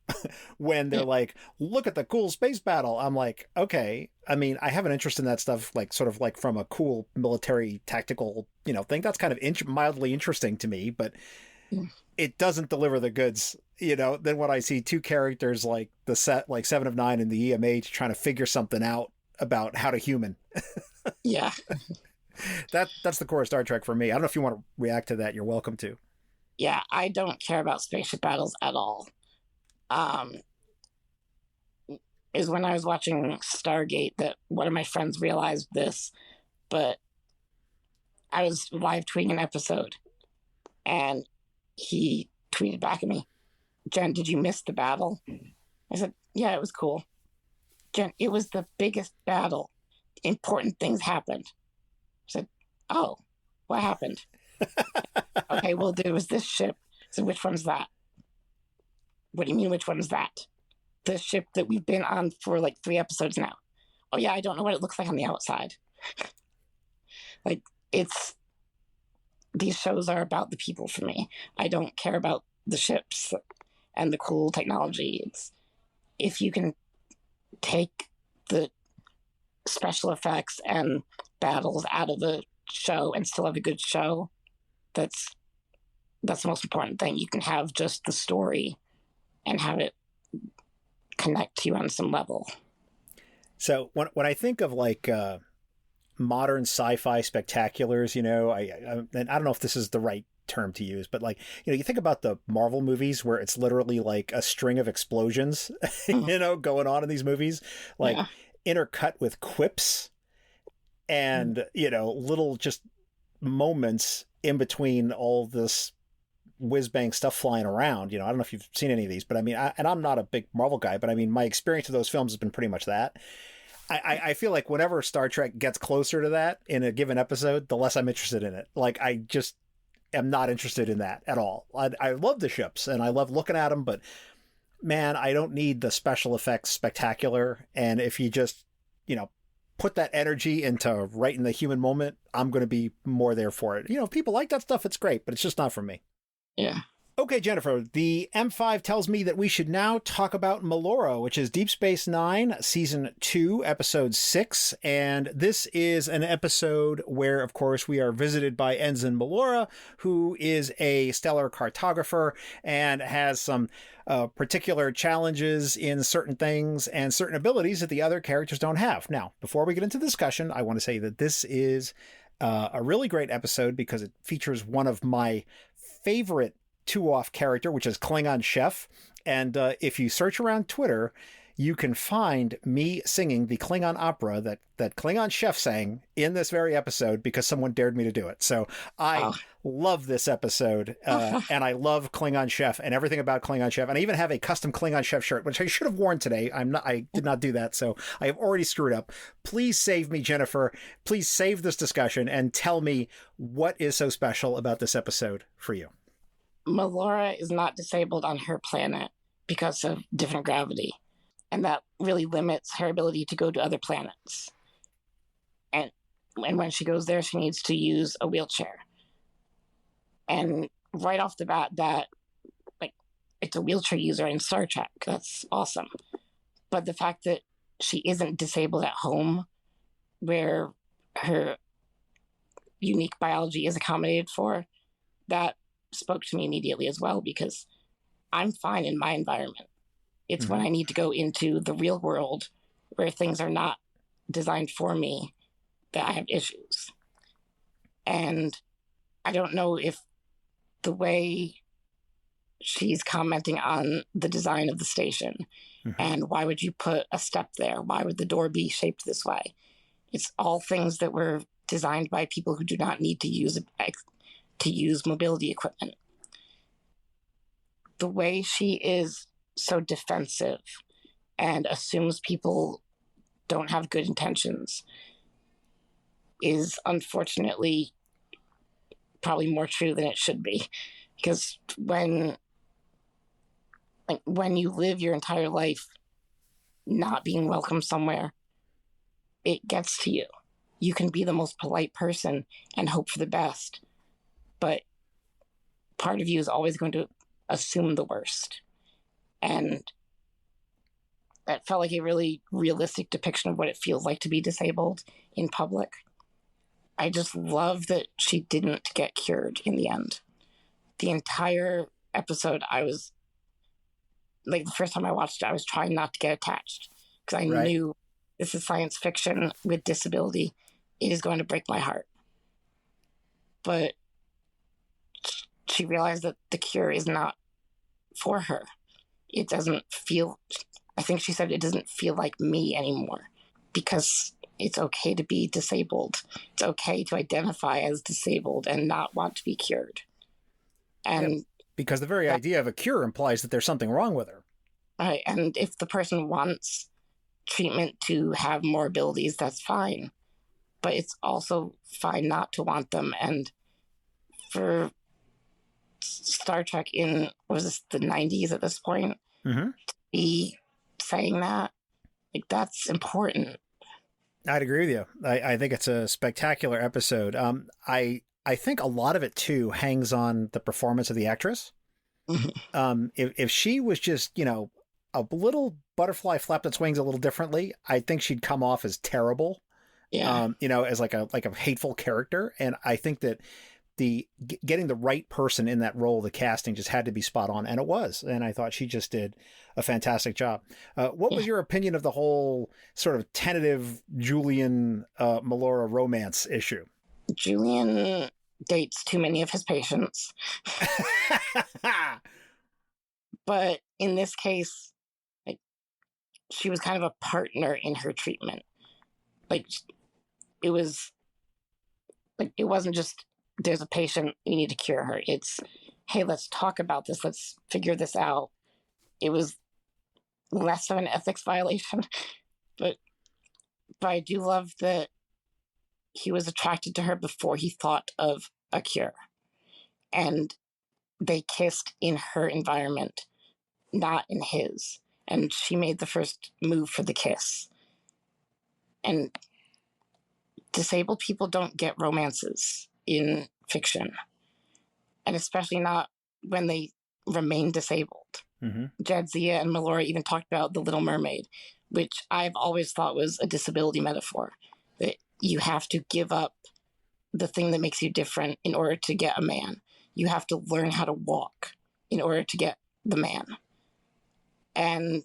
When they're like, look at the cool space battle. I'm like, okay. I mean, I have an interest in that stuff, like sort of like from a cool military tactical, thing. That's kind of mildly interesting to me, but it doesn't deliver the goods. Then when I see two characters like the set, like 7 of 9 and the EMH trying to figure something out about how to human. Yeah. That's the core of Star Trek for me. I don't know if you want to react to that. You're welcome to. Yeah, I don't care about spaceship battles at all. Is when I was watching Stargate that one of my friends realized this, but I was live tweeting an episode and he tweeted back at me, Jen, did you miss the battle? I said, yeah, it was cool. Jen, it was the biggest battle. Important things happened. I said, oh, what happened? Okay, well, there was this ship. So which one's that? What do you mean, which one's that? The ship that we've been on for like 3 episodes now. Oh yeah, I don't know what it looks like on the outside. Like, these shows are about the people for me. I don't care about the ships and the cool technology. It's, if you can take the special effects and battles out of the show and still have a good show, that's the most important thing. You can have just the story and have it connect to you on some level. So when I think of like modern sci-fi spectaculars, and I don't know if this is the right term to use, but like, you think about the Marvel movies where it's literally like a string of explosions, going on in these movies, like intercut with quips and, little just moments in between all this whiz-bang stuff flying around. I don't know if you've seen any of these, but I mean, I'm not a big Marvel guy, but I mean, my experience of those films has been pretty much that. I feel like whenever Star Trek gets closer to that in a given episode, the less I'm interested in it. Like, I just am not interested in that at all. I love the ships and I love looking at them, but man, I don't need the special effects spectacular. And if you just, put that energy into right in the human moment, I'm going to be more there for it. If people like that stuff, it's great, but it's just not for me. Yeah. Okay, Jennifer, the M5 tells me that we should now talk about Melora, which is Deep Space Nine, Season 2, Episode 6. And this is an episode where, of course, we are visited by Ensign Melora, who is a stellar cartographer and has some particular challenges in certain things and certain abilities that the other characters don't have. Now, before we get into the discussion, I want to say that this is a really great episode because it features one of my favorite two-off character, which is Klingon Chef. And if you search around Twitter, you can find me singing the Klingon opera that Klingon Chef sang in this very episode because someone dared me to do it. So I love this episode, and I love Klingon Chef and everything about Klingon Chef. And I even have a custom Klingon Chef shirt, which I should have worn today. I did not do that, so I have already screwed up. Please save me, Jennifer. Please save this discussion and tell me what is so special about this episode for you. Melora is not disabled on her planet because of different gravity. And that really limits her ability to go to other planets. And when she goes there, she needs to use a wheelchair. And right off the bat, it's a wheelchair user in Star Trek. That's awesome. But the fact that she isn't disabled at home, where her unique biology is accommodated for, that spoke to me immediately as well, because I'm fine in my environment. It's when I need to go into the real world where things are not designed for me that I have issues. And I don't know if the way she's commenting on the design of the station and why would you put a step there? Why would the door be shaped this way? It's all things that were designed by people who do not need to use mobility equipment. The way she is so defensive and assumes people don't have good intentions is unfortunately probably more true than it should be. Because when you live your entire life not being welcome somewhere, it gets to you. You can be the most polite person and hope for the best, but part of you is always going to assume the worst. And that felt like a really realistic depiction of what it feels like to be disabled in public. I just love that she didn't get cured in the end. The entire episode, I was like, the first time I watched it, I was trying not to get attached because I knew this is science fiction with disability. It is going to break my heart. But she realized that the cure is not for her. It doesn't feel, I think she said, it doesn't feel like me anymore because it's okay to be disabled. It's okay to identify as disabled and not want to be cured. And because the very idea of a cure implies that there's something wrong with her. Right. And if the person wants treatment to have more abilities, that's fine. But it's also fine not to want them. And for Star Trek in, was this the 90s at this point, to be saying that, like, that's important. I'd agree with you. I think it's a spectacular episode. I think a lot of it, too, hangs on the performance of the actress. If she was just, a little butterfly flapped its wings a little differently, I think she'd come off as terrible, as like a hateful character. And I think that getting the right person in that role, the casting just had to be spot on. And it was. And I thought she just did a fantastic job. What was your opinion of the whole sort of tentative Julian Melora romance issue? Julian dates too many of his patients. But in this case, she was kind of a partner in her treatment. It wasn't just, there's a patient, you need to cure her. It's, hey, let's talk about this. Let's figure this out. It was less of an ethics violation, but I do love that he was attracted to her before he thought of a cure. And they kissed in her environment, not in his. And she made the first move for the kiss. And disabled people don't get romances in fiction. And especially not when they remain disabled. Jadzia and Melora even talked about The Little Mermaid, which I've always thought was a disability metaphor. That you have to give up the thing that makes you different in order to get a man. You have to learn how to walk in order to get the man. And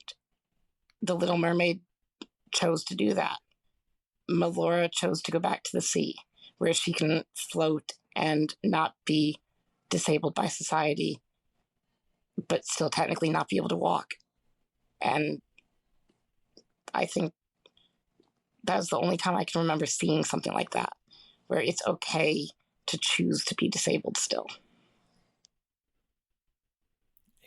The Little Mermaid chose to do that. Melora chose to go back to the sea, where she can float and not be disabled by society, but still technically not be able to walk. And I think that's the only time I can remember seeing something like that, where it's okay to choose to be disabled still.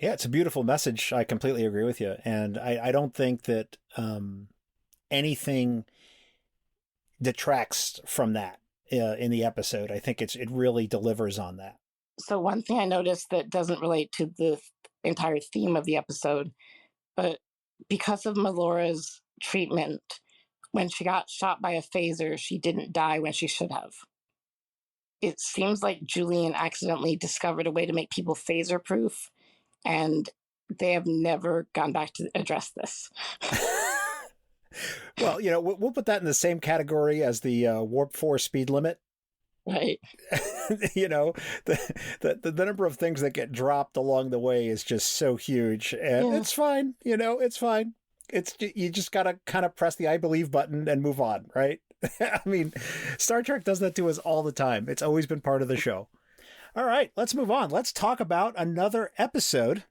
Yeah, it's a beautiful message. I completely agree with you. And I don't think that anything detracts from that in the episode. I think it really delivers on that. So one thing I noticed that doesn't relate to the entire theme of the episode, but because of Melora's treatment, when she got shot by a phaser, she didn't die when she should have. It seems like Julian accidentally discovered a way to make people phaser proof, and they have never gone back to address this. Well, we'll put that in the same category as the warp 4 speed limit. Right. The number of things that get dropped along the way is just so huge, and it's fine. It's fine. you just gotta kind of press the I believe button and move on, right? I mean, Star Trek does that to us all the time. It's always been part of the show. All right, let's move on. Let's talk about another episode.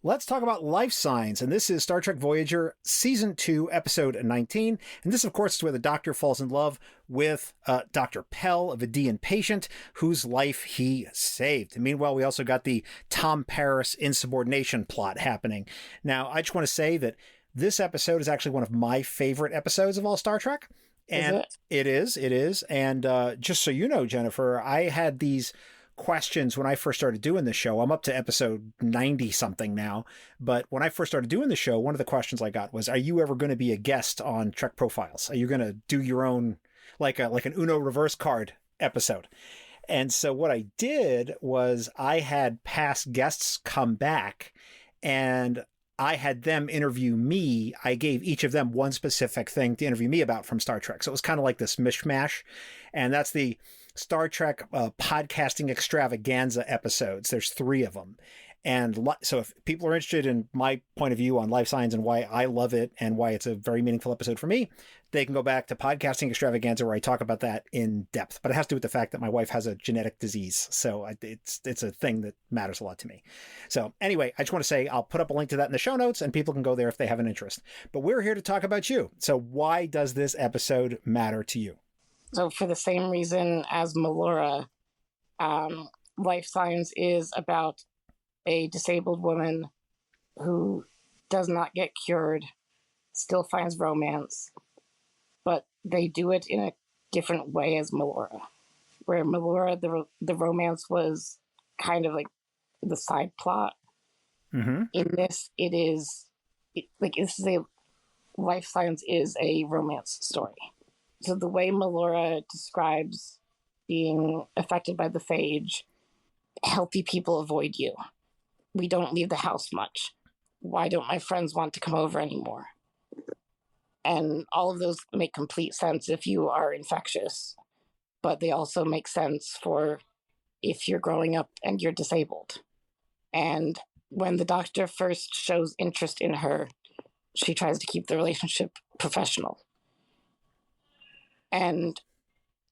Let's talk about Life Signs, and this is Star Trek Voyager Season 2, Episode 19. And this, of course, is where the Doctor falls in love with Dr. Pell, a Vidian patient whose life he saved. And meanwhile, we also got the Tom Paris insubordination plot happening. Now, I just want to say that this episode is actually one of my favorite episodes of all Star Trek. And it is. And just so you know, Jennifer, I had these questions when I first started doing the show. I'm up to episode 90 something now, but when I first started doing the show, one of the questions I got was, are you ever going to be a guest on Trek Profiles? Are you going to do your own, like an Uno reverse card episode? And so what I did was I had past guests come back and I had them interview me. I gave each of them one specific thing to interview me about from Star Trek. So it was kind of like this mishmash. And that's the Star Trek podcasting extravaganza episodes. There's 3 of them. And so if people are interested in my point of view on Life Signs and why I love it and why it's a very meaningful episode for me, they can go back to Podcasting Extravaganza where I talk about that in depth. But it has to do with the fact that my wife has a genetic disease. So it's a thing that matters a lot to me. So anyway, I just want to say I'll put up a link to that in the show notes and people can go there if they have an interest. But we're here to talk about you. So why does this episode matter to you? So for the same reason as Melora, Life Signs is about a disabled woman who does not get cured, still finds romance, but they do it in a different way as Melora. Where Melora, the romance was kind of like the side plot. Mm-hmm. In this, Life Signs is a romance story. So the way Melora describes being affected by the phage, healthy people avoid you. We don't leave the house much. Why don't my friends want to come over anymore? And all of those make complete sense if you are infectious, but they also make sense for if you're growing up and you're disabled. And when the Doctor first shows interest in her, she tries to keep the relationship professional. And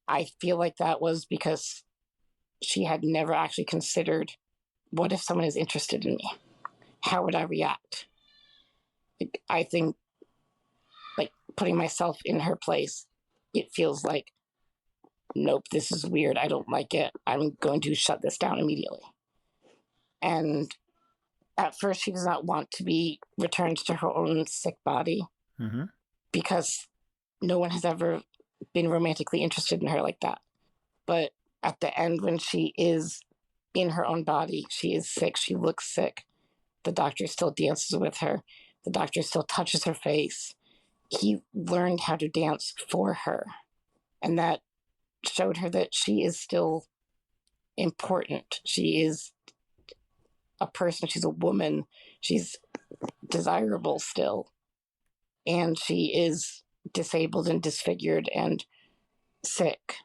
I feel like that was because she had never actually considered, what if someone is interested in me? How would I react? I think, putting myself in her place, it feels like, nope, this is weird. I don't like it. I'm going to shut this down immediately. And at first, she does not want to be returned to her own sick body because no one has ever been romantically interested in her like that. But at the end, when she is in her own body, she is sick, she looks sick, the Doctor still dances with her, the Doctor still touches her face. He learned how to dance for her, and that showed her that she is still important. She is a person, she's a woman, she's desirable still, and she is disabled and disfigured and sick,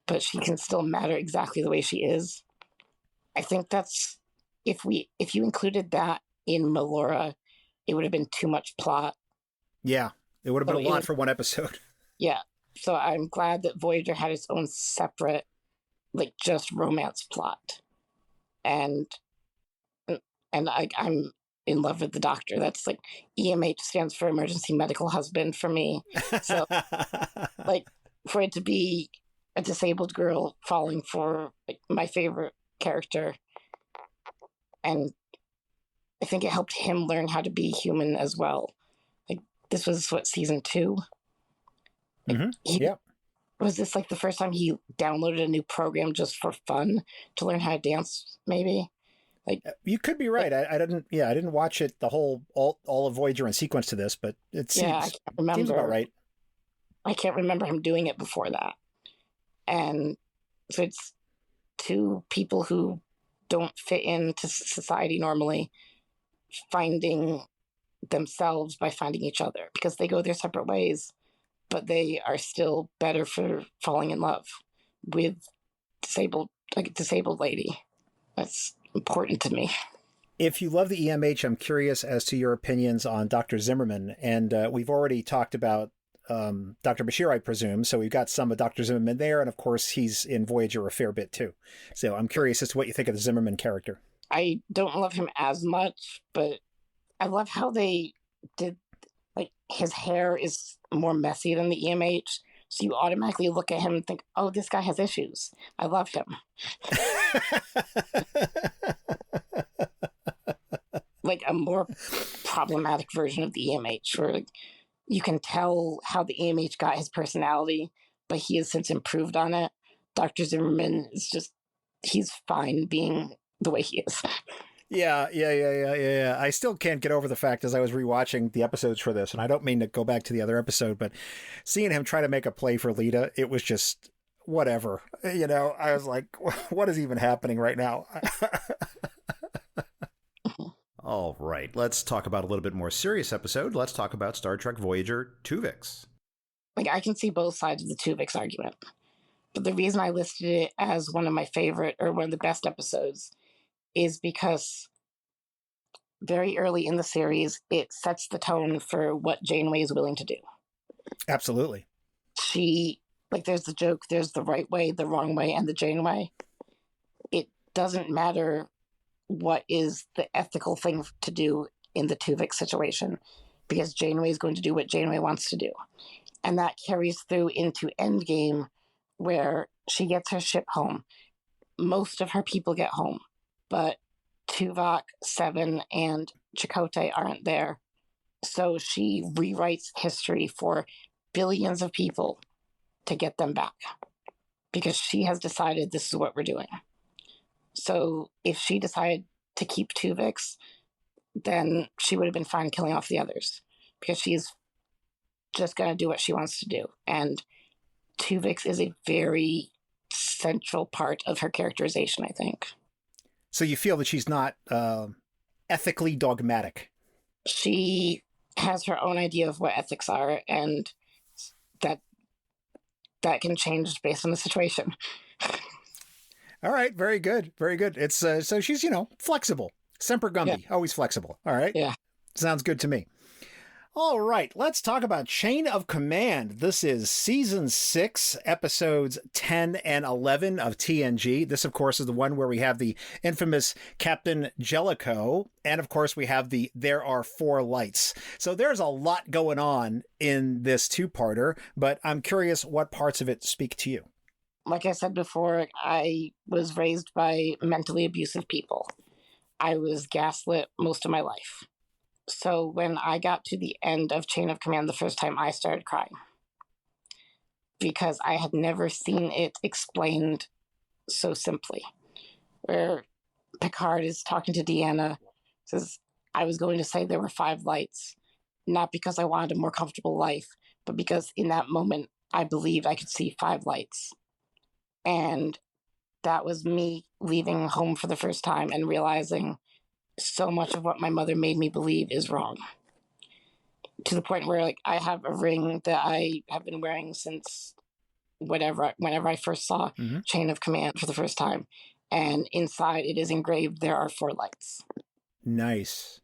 but she can still matter exactly the way she is. I think that's, if you included that in Melora, it would have been too much plot. Yeah, it would have been a lot for one episode. Yeah, so I'm glad that Voyager had its own separate, just romance plot, and I'm in love with the Doctor. That's EMH stands for Emergency Medical Husband for me. So for it to be a disabled girl falling for my favorite character, and I think it helped him learn how to be human as well. This was season 2. Was this the first time he downloaded a new program just for fun to learn how to dance? Maybe. You could be right. I didn't watch it all of Voyager in sequence to this, but it seems about right. I can't remember him doing it before that. And so it's 2 people who don't fit into society normally finding themselves by finding each other, because they go their separate ways, but they are still better for falling in love with a disabled lady. That's important to me. If you love the EMH, I'm curious as to your opinions on Dr. Zimmerman. And we've already talked about Dr. Bashir, I presume. So we've got some of Dr. Zimmerman there. And of course, he's in Voyager a fair bit too. So I'm curious as to what you think of the Zimmerman character. I don't love him as much, but I love how they did, like, his hair is more messy than the EMH. So you automatically look at him and think, oh, this guy has issues. I love him. Like a more problematic version of the EMH, where like, you can tell how the EMH got his personality, but he has since improved on it. Dr. Zimmerman is just, he's fine being the way he is. Yeah. I still can't get over the fact as I was rewatching the episodes for this, and I don't mean to go back to the other episode, but seeing him try to make a play for Lita, it was just whatever. You know, I was like, what is even happening right now? All right, let's talk about a little bit more serious episode. Let's talk about Star Trek Voyager Tuvix. Like, I can see both sides of the Tuvix argument, but the reason I listed it as one of my favorite, or one of the best episodes, is because very early in the series, it sets the tone for what Janeway is willing to do. Absolutely. She, like, there's the joke, there's the right way, the wrong way, and the Janeway. It doesn't matter what is the ethical thing to do in the Tuvix situation, because Janeway is going to do what Janeway wants to do. And that carries through into Endgame, where she gets her ship home. Most of her people get home, but Tuvok, Seven, and Chakotay aren't there. So she rewrites history for billions of people to get them back, because she has decided this is what we're doing. So if she decided to keep Tuvix, then she would have been fine killing off the others, because she's just going to do what she wants to do. And Tuvix is a very central part of her characterization, I think. So you feel that she's not ethically dogmatic? She has her own idea of what ethics are, and that can change based on the situation. All right, very good, very good. It's so she's, you know, flexible. Semper Gumby, always flexible. All right, Yeah. Sounds good to me. All right, let's talk about Chain of Command. This is season 6, episodes 10 and 11 of TNG. This, of course, is the one where we have the infamous Captain Jellicoe, and of course we have the There Are Four Lights. So there's a lot going on in this two-parter, but I'm curious what parts of it speak to you. Like I said before, I was raised by mentally abusive people. I was gaslit most of my life. So when I got to the end of Chain of Command the first time, I started crying, because I had never seen it explained so simply. Where Picard is talking to Deanna, says, I was going to say there were 5 lights, not because I wanted a more comfortable life, but because in that moment I believed I could see 5 lights. And that was me leaving home for the first time and realizing so much of what my mother made me believe is wrong. To the point where, like, I have a ring that I have been wearing since whenever I first saw Chain of Command for the first time. And inside it is engraved, there are 4 lights. Nice.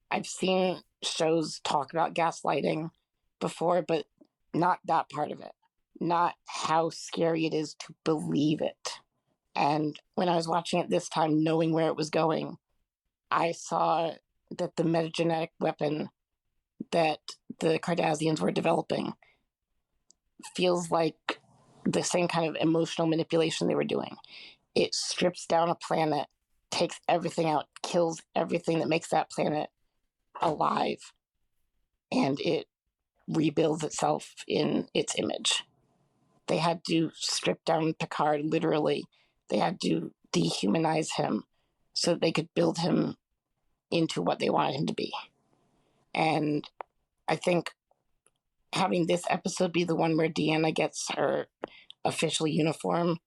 I've seen shows talk about gaslighting before, but not that part of it. Not how scary it is to believe it. And when I was watching it this time, knowing where it was going, I saw that the metagenetic weapon that the Cardassians were developing feels like the same kind of emotional manipulation they were doing. It strips down a planet, takes everything out, kills everything that makes that planet alive, and it rebuilds itself in its image. They had to strip down Picard, literally. They had to dehumanize him so that they could build him into what they wanted him to be. And I think having this episode be the one where Deanna gets her official uniform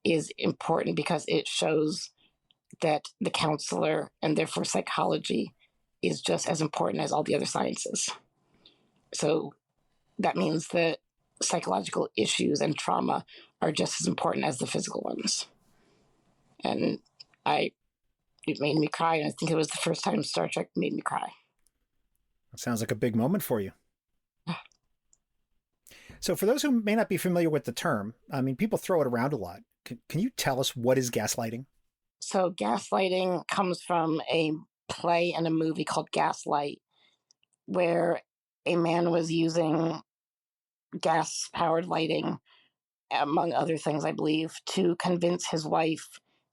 is important, because it shows that the counselor, and therefore psychology, is just as important as all the other sciences. So that means that psychological issues and trauma are just as important as the physical ones. And I it made me cry. And I think it was the first time Star Trek made me cry. That sounds like a big moment for you. So for those who may not be familiar with the term, I mean, people throw it around a lot. Can you tell us what is gaslighting? So gaslighting comes from a play and a movie called Gaslight, where a man was using gas-powered lighting, among other things, I believe, to convince his wife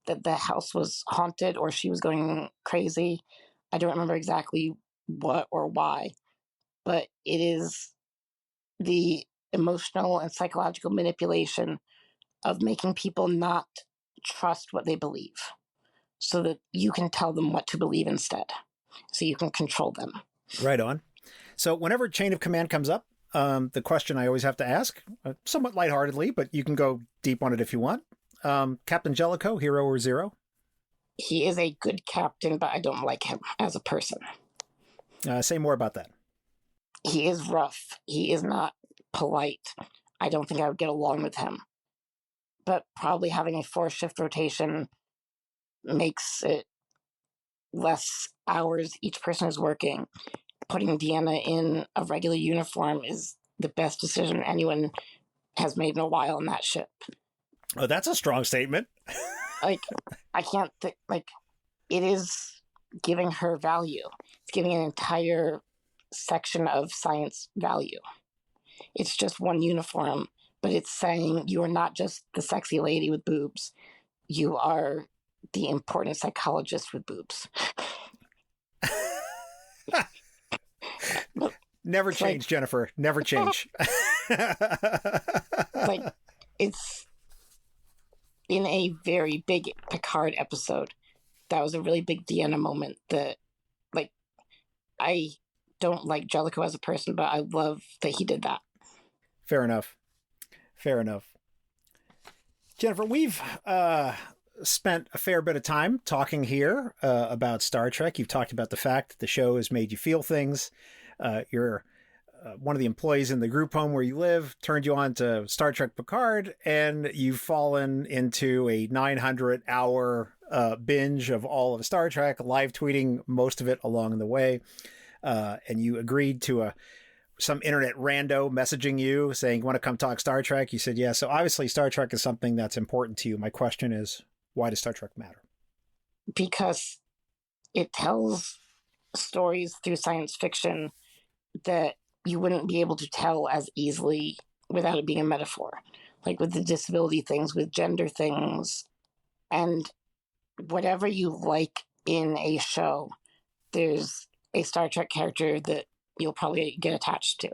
that the house was haunted or she was going crazy. I don't remember exactly what or why, but it is the emotional and psychological manipulation of making people not trust what they believe so that you can tell them what to believe instead, so you can control them. Right on. So whenever Chain of Command comes up, the question I always have to ask, somewhat lightheartedly, but you can go deep on it if you want. Captain Jellicoe, hero or zero? He is a good captain, but I don't like him as a person. Say more about that. He is rough. He is not polite. I don't think I would get along with him. But probably having a 4-shift rotation makes it less hours each person is working. Putting Deanna in a regular uniform is the best decision anyone has made in a while in that ship. Oh, that's a strong statement. Like, I can't think, like, it is giving her value. It's giving an entire section of science value. It's just one uniform, but it's saying you are not just the sexy lady with boobs. You are the important psychologist with boobs. Never change, like, Jennifer. Never change. Like, it's in a very big Picard episode. That was a really big Deanna moment that, like, I don't like Jellicoe as a person, but I love that he did that. Fair enough. Fair enough. Jennifer, we've spent a fair bit of time talking here about Star Trek. You've talked about the fact that the show has made you feel things. You're one of the employees in the group home where you live turned you on to Star Trek Picard, and you've fallen into a 900-hour binge of all of Star Trek, live tweeting most of it along the way. And you agreed to some internet rando messaging you saying, you want to come talk Star Trek? You said, yeah. So obviously Star Trek is something that's important to you. My question is, why does Star Trek matter? Because it tells stories through science fiction that you wouldn't be able to tell as easily without it being a metaphor. Like with the disability things, with gender things, and whatever you like in a show, there's a Star Trek character that you'll probably get attached to.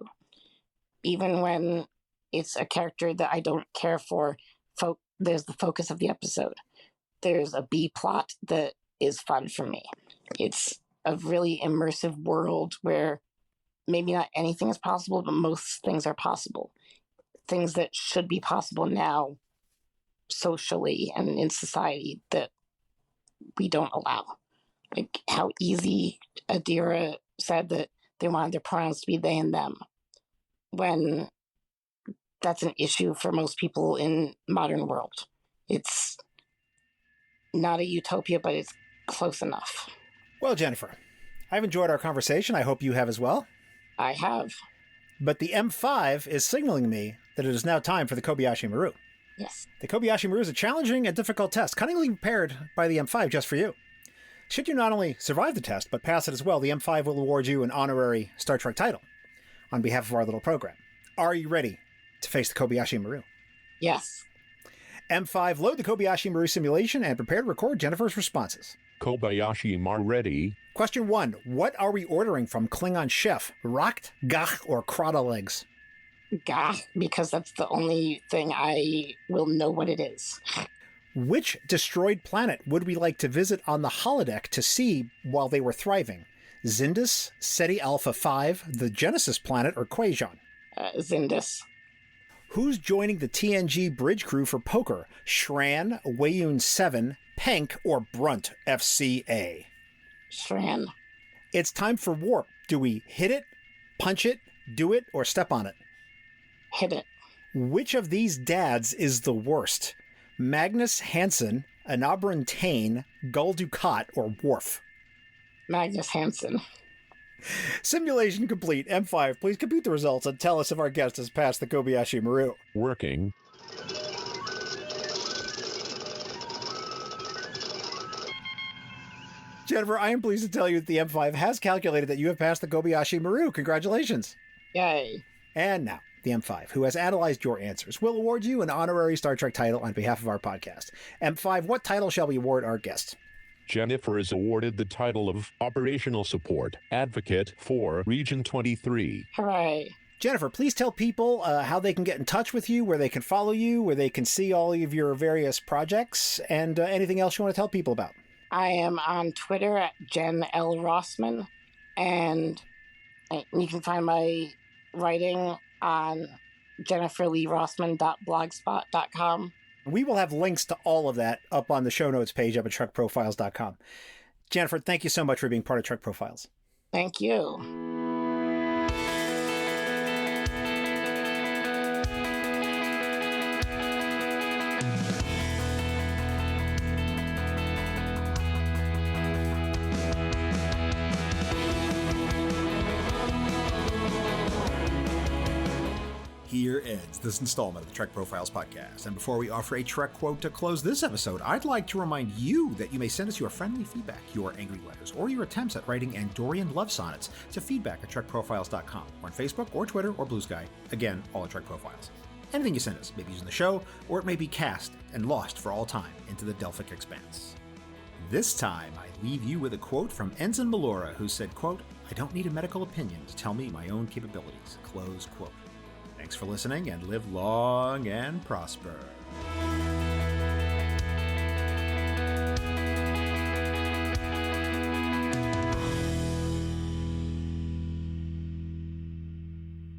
Even when it's a character that I don't care for, there's the focus of the episode. There's a B plot that is fun for me. It's a really immersive world where maybe not anything is possible, but most things are possible. Things that should be possible now socially and in society that we don't allow. Like how easy Adira said that they wanted their pronouns to be they and them, when that's an issue for most people in modern world. It's not a utopia, but it's close enough. Well, Jennifer, I've enjoyed our conversation. I hope you have as well. I have. But the M5 is signaling me that it is now time for the Kobayashi Maru. Yes. The Kobayashi Maru is a challenging and difficult test, cunningly prepared by the M5 just for you. Should you not only survive the test, but pass it as well, the M5 will award you an honorary Star Trek title on behalf of our little program. Are you ready to face the Kobayashi Maru? Yes. M5, load the Kobayashi Maru simulation and prepare to record Jennifer's responses. Kobayashi Maru ready. Question 1. What are we ordering from Klingon chef? Rakt, gach, or Krata legs? Gah, because that's the only thing I will know what it is. Which destroyed planet would we like to visit on the holodeck to see while they were thriving? Zindus, Ceti Alpha 5, the Genesis planet, or Quajon? Zindus. Who's joining the TNG bridge crew for poker? Shran, Wayun 7, Penk, or Brunt, FCA? Shran. It's time for warp. Do we hit it, punch it, do it, or step on it? Hit it. Which of these dads is the worst? Magnus Hansen, Anabran Tain, Gul Dukat, or Worf? Magnus Hansen. Simulation complete. M5, please compute the results and tell us if our guest has passed the Kobayashi Maru. Working. Jennifer, I am pleased to tell you that the M5 has calculated that you have passed the Kobayashi Maru. Congratulations. Yay. And now, the M5, who has analyzed your answers, will award you an honorary Star Trek title on behalf of our podcast. M5, what title shall we award our guest? Jennifer is awarded the title of Operational Support Advocate for Region 23. Hooray. Jennifer, please tell people how they can get in touch with you, where they can follow you, where they can see all of your various projects, and anything else you want to tell people about. I am on Twitter at Jen L. Rossman, and you can find my writing on jenniferleerossman.blogspot.com. We will have links to all of that up on the show notes page up at TrekProfiles.com. Jennifer, thank you so much for being part of Trek Profiles. Thank you. Here ends this installment of the Trek Profiles podcast. And before we offer a Trek quote to close this episode, I'd like to remind you that you may send us your friendly feedback, your angry letters, or your attempts at writing Andorian love sonnets to feedback@trekprofiles.com, or on Facebook or Twitter or Blue Sky. Again, all at Trek Profiles. Anything you send us may be used in the show, or it may be cast and lost for all time into the Delphic expanse. This time, I leave you with a quote from Ensign Melora, who said, quote, "I don't need a medical opinion to tell me my own capabilities," close quote. Thanks for listening, and live long and prosper.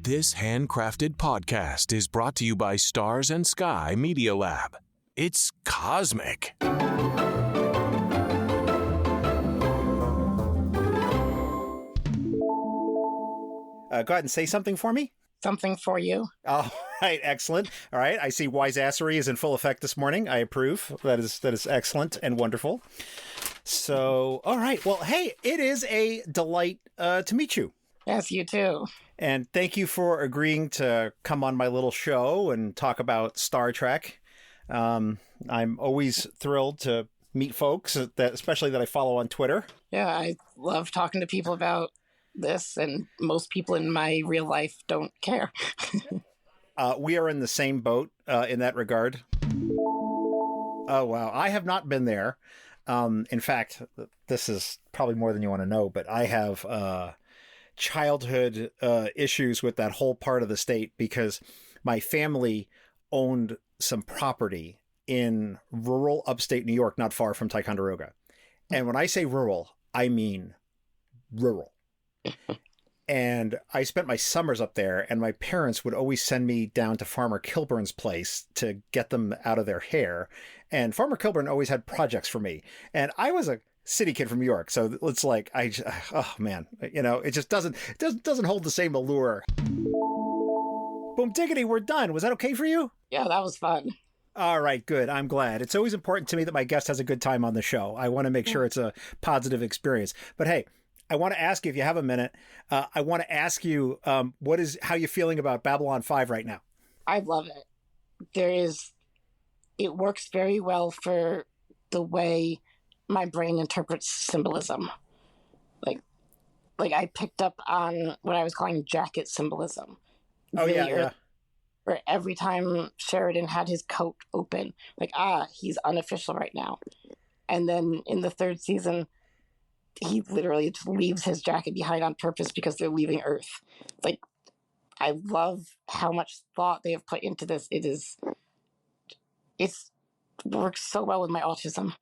This handcrafted podcast is brought to you by Stars and Sky Media Lab. It's cosmic. Go ahead and say something for me. Something for you. All right, excellent. All right, I see wiseassery is in full effect this morning. I approve. That is excellent and wonderful. So, all right. Well, hey, it is a delight to meet you. Yes, you too. And thank you for agreeing to come on my little show and talk about Star Trek. I'm always thrilled to meet folks, especially that I follow on Twitter. Yeah, I love talking to people about this, and most people in my real life don't care. We are in the same boat in that regard. Oh, wow. I have not been there. In fact, this is probably more than you want to know, but I have childhood issues with that whole part of the state because my family owned some property in rural upstate New York, not far from Ticonderoga. And when I say rural, I mean rural. And I spent my summers up there, and my parents would always send me down to Farmer Kilburn's place to get them out of their hair. And Farmer Kilburn always had projects for me. And I was a city kid from New York, so it's like oh man, it just doesn't hold the same allure. Boom diggity, we're done. Was that okay for you? Yeah, that was fun. All right, good. I'm glad. It's always important to me that my guest has a good time on the show. I want to make sure it's a positive experience. But hey, I want to ask you, if you have a minute, I want to ask you, how you feeling about Babylon 5 right now? I love it. It works very well for the way my brain interprets symbolism. Like I picked up on what I was calling jacket symbolism. Oh, yeah. Where every time Sheridan had his coat open, he's unofficial right now. And then in the third season, he literally just leaves his jacket behind on purpose because they're leaving Earth. I love how much thought they have put into this. It works so well with my autism.